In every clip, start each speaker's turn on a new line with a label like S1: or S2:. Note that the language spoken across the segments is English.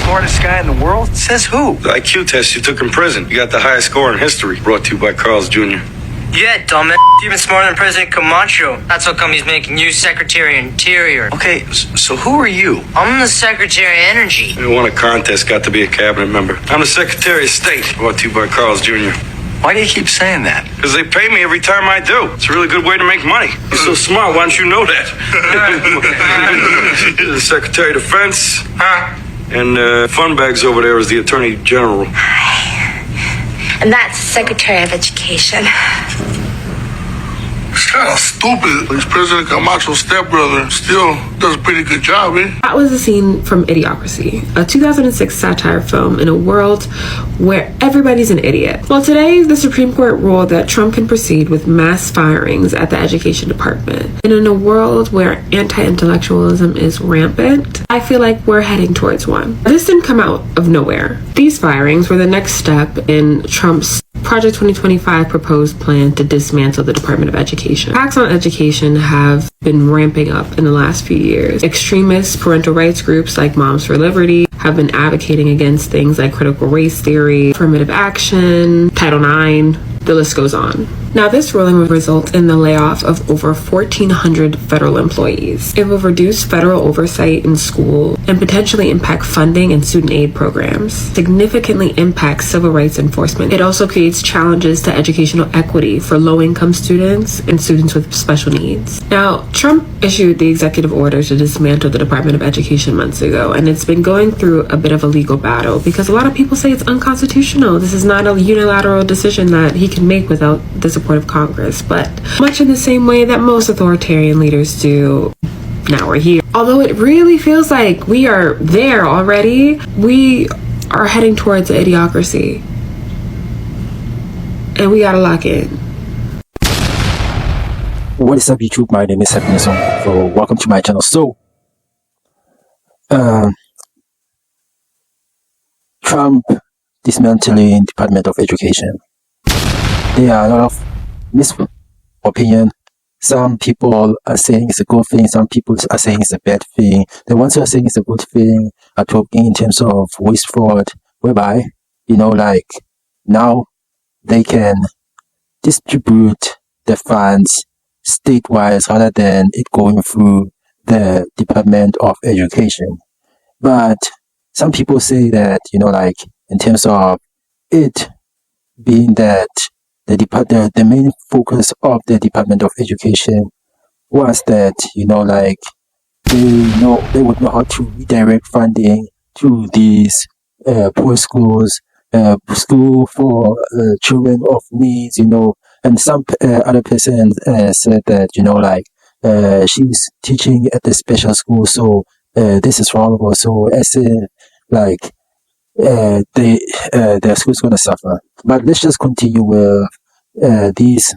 S1: smartest guy in the world? Says who?
S2: The IQ test you took in prison. You got the highest score in history. Brought to you by Carl's Jr.
S3: Yeah, dumbass. Even smarter than President Camacho. That's how come he's making you Secretary of Interior.
S1: Okay, so who are you?
S3: I'm the Secretary of Energy.
S2: You won a contest, got to be a cabinet member. I'm the Secretary of State. Brought to you by Carl's Jr.
S1: Why do you keep saying that?
S2: Because they pay me every time I do. It's a really good way to make money. You're so smart, why don't you know that? The Secretary of Defense. And Funbags over there is the Attorney General.
S4: And that's Secretary of Education.
S5: It's kind of stupid. He's President Camacho's stepbrother. Still does a pretty good job, eh?
S6: That was a scene from Idiocracy, a 2006 satire film in a world where everybody's an idiot. Well, today, the Supreme Court ruled that Trump can proceed with mass firings at the Education Department. And in a world where anti-intellectualism is rampant, I feel like we're heading towards one. This didn't come out of nowhere. These firings were the next step in Trump's Project 2025 proposed plan to dismantle the Department of Education. Attacks on education have been ramping up in the last few years. Extremist parental rights groups like Moms for Liberty have been advocating against things like critical race theory, affirmative action, Title IX, the list goes on. Now, this ruling will result in the layoff of over 1,400 federal employees. It will reduce federal oversight in school and potentially impact funding and student aid programs, significantly impact civil rights enforcement. It also creates challenges to educational equity for low-income students and students with special needs. Now, Trump issued the executive order to dismantle the Department of Education months ago, and it's been going through a bit of a legal battle because a lot of people say it's unconstitutional. This is not a unilateral decision that he can make without the support of Congress, but much in the same way that most authoritarian leaders do. Now we're here. Although it really feels like we are there already, we are heading towards the idiocracy. And we gotta lock in.
S7: What is up, YouTube? My name is Happiness. So welcome to my channel. So Trump dismantling Department of Education. There are a lot of misopinion. Some people are saying it's a good thing. Some people are saying it's a bad thing. The ones who are saying it's a good thing are talking in terms of waste fraud, whereby, like now they can distribute the funds statewide rather than it going through the Department of Education. But some people say that, in terms of it being that the main focus of the Department of Education was that, they would know how to redirect funding to these poor schools, school for children of needs, and some other person said that, she's teaching at the special school, so this is horrible. So as if, their school's going to suffer. But let's just continue with these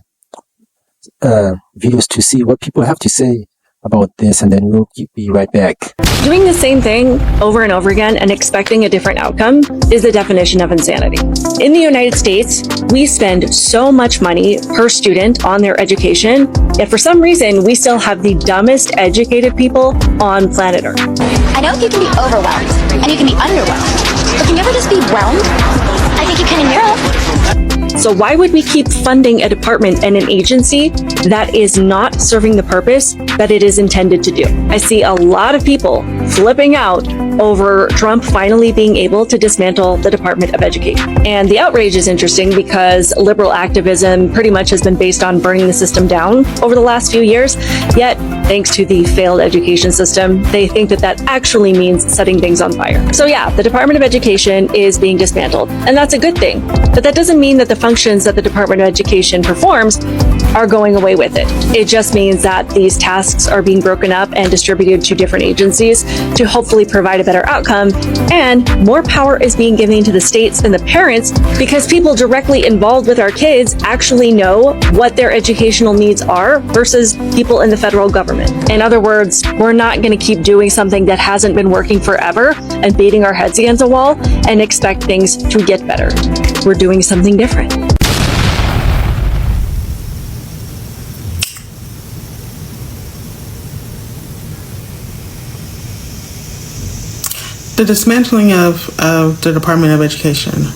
S7: videos to see what people have to say about this, and then we'll be right back.
S8: Doing the same thing over and over again and expecting a different outcome is the definition of insanity. In the United States, we spend so much money per student on their education, yet for some reason, we still have the dumbest educated people on planet Earth.
S4: I know you can be overwhelmed and you can be underwhelmed, but can you ever just be whelmed? I think you can in Europe.
S8: So why would we keep funding a department and an agency that is not serving the purpose that it is intended to do? I see a lot of people flipping out over Trump finally being able to dismantle the Department of Education. And the outrage is interesting because liberal activism pretty much has been based on burning the system down over the last few years. Yet, thanks to the failed education system, they think that that actually means setting things on fire. So yeah, the Department of Education is being dismantled, and that's a good thing. But that doesn't mean that the functions that the Department of Education performs are going away with it. It just means that these tasks are being broken up and distributed to different agencies to hopefully provide a better outcome, and more power is being given to the states and the parents because people directly involved with our kids actually know what their educational needs are versus people in the federal government. In other words, we're not going to keep doing something that hasn't been working forever and beating our heads against a wall and expect things to get better. We're doing something different.
S9: The dismantling of the Department of Education.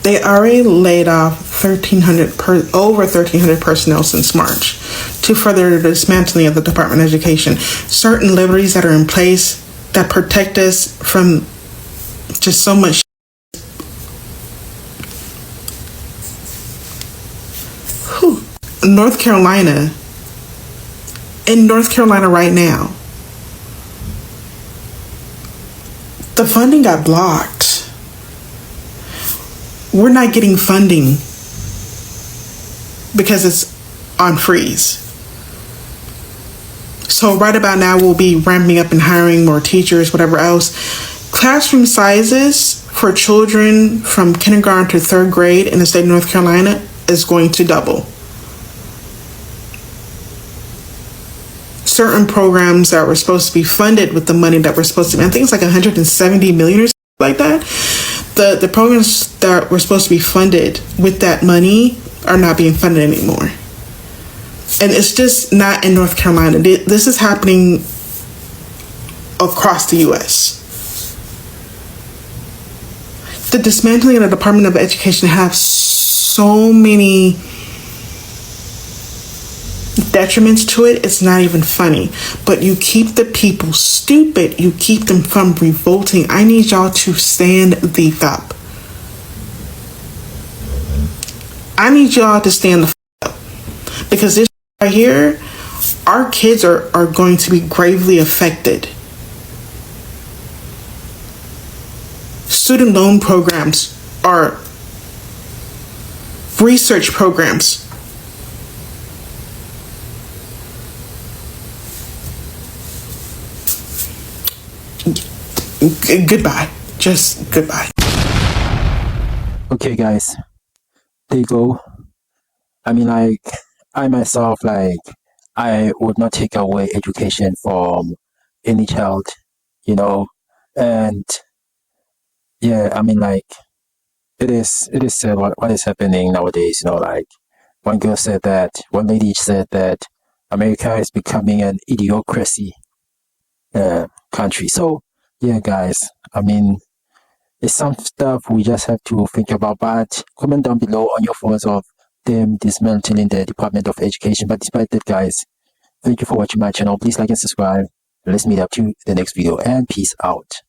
S9: They already laid off over 1,300 personnel since March to further the dismantling of the Department of Education. Certain liberties that are in place that protect us from just so much. In North Carolina right now, the funding got blocked. We're not getting funding because it's on freeze. So right about now, we'll be ramping up and hiring more teachers, whatever else. Classroom sizes for children from kindergarten to third grade in the state of North Carolina is going to double. Certain programs that were supposed to be funded with the money that were supposed to be, I think it's like 170 million or something like that. The programs that were supposed to be funded with that money are not being funded anymore. And it's just not in North Carolina. This is happening across the U.S. The dismantling of the Department of Education has so many detriments to it, it's not even funny. But you keep the people stupid. You keep them from revolting. I need y'all to stand the up. I need y'all to stand the up. Because this right here, our kids are going to be gravely affected. Student loan programs are research programs. Goodbye. Just goodbye.
S7: Okay, guys. There you go. I mean, like, I myself, like, I would not take away education from any child, you know, and yeah, I mean, like, it is sad what is happening nowadays, you know, like, one lady said that America is becoming an idiocracy country. So, yeah, guys, I mean, it's some stuff we just have to think about, but comment down below on your thoughts of them dismantling the Department of Education. But despite that, guys, thank you for watching my channel. Please like and subscribe. Let's meet up to the next video, and peace out.